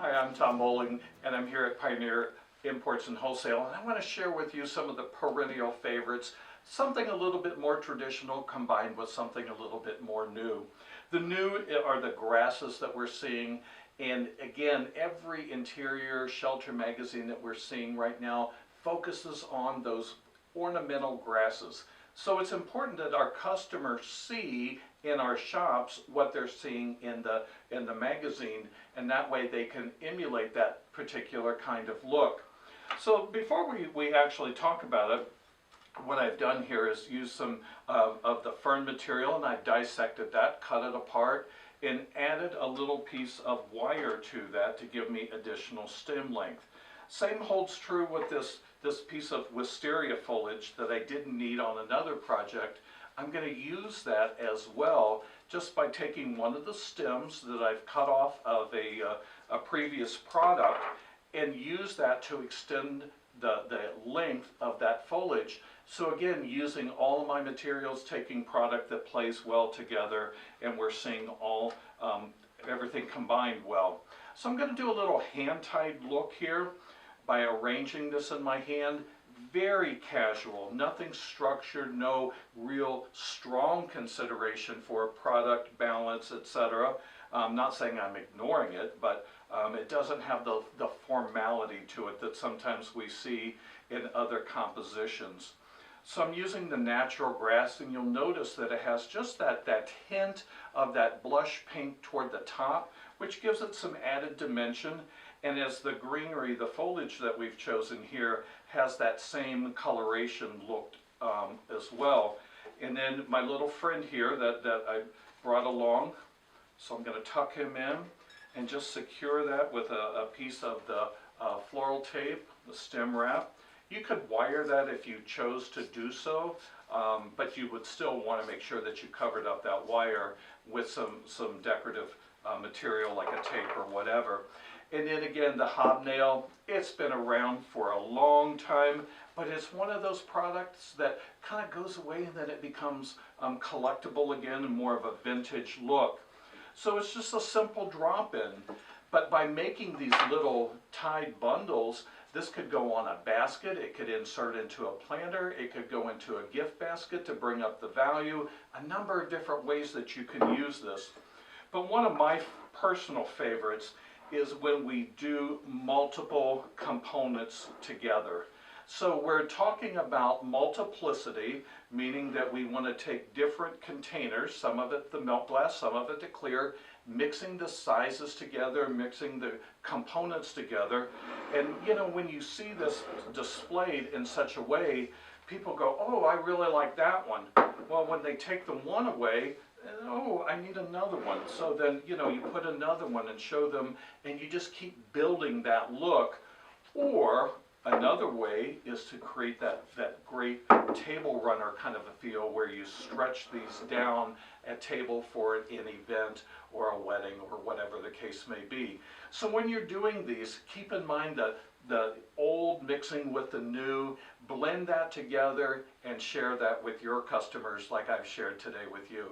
Hi, I'm Tom Bowling, and I'm here at Pioneer Imports and Wholesale, and I want to share with you some of the perennial favorites, something a little bit more traditional combined with something a little bit more new. The new are the grasses that we're seeing, and again, every interior shelter magazine that we're seeing right now focuses on those ornamental grasses. So it's important that our customers see in our shops what they're seeing in the magazine, and that way they can emulate that particular kind of look. So before we actually talk about it, what I've done here is use some of the fern material, and I've dissected that, cut it apart, and added a little piece of wire to that to give me additional stem length. Same holds true with this piece of wisteria foliage that I didn't need on another project. I'm going to use that as well, just by taking one of the stems that I've cut off of a previous product and use that to extend the length of that foliage. So again, using all of my materials, taking product that plays well together, and we're seeing everything combined well. So I'm going to do a little hand-tied look here by arranging this in my hand. Very casual, nothing structured, no real strong consideration for product balance, etc. I'm not saying I'm ignoring it, but it doesn't have the formality to it that sometimes we see in other compositions. So I'm using the natural grass, and you'll notice that it has just that hint of that blush pink toward the top, which gives it some added dimension. And as the greenery, the foliage that we've chosen here, has that same coloration look as well. And then my little friend here that I brought along, so I'm going to tuck him in and just secure that with a piece of the floral tape, the stem wrap. You could wire that if you chose to do so, but you would still want to make sure that you covered up that wire with some decorative material like a tape or whatever. And then again, the hobnail, it's been around for a long time, but it's one of those products that kind of goes away and then it becomes collectible again and more of a vintage look. So it's just a simple drop-in, but by making these little tied bundles, this could go on a basket, it could insert into a planter, it could go into a gift basket to bring up the value, a number of different ways that you can use this. But one of my personal favorites is when we do multiple components together. So we're talking about multiplicity, meaning that we want to take different containers, some of it the milk glass, some of it the clear, mixing the sizes together, mixing the components together. And you know, when you see this displayed in such a way, people go, oh, I really like that one. Well, when they take the one away, oh, I need another one. So then, you know, you put another one and show them, and you just keep building that look. Or another way is to create that great table runner kind of a feel where you stretch these down at table for an event or a wedding or whatever the case may be. So when you're doing these, keep in mind that the old mixing with the new, blend that together and share that with your customers like I've shared today with you.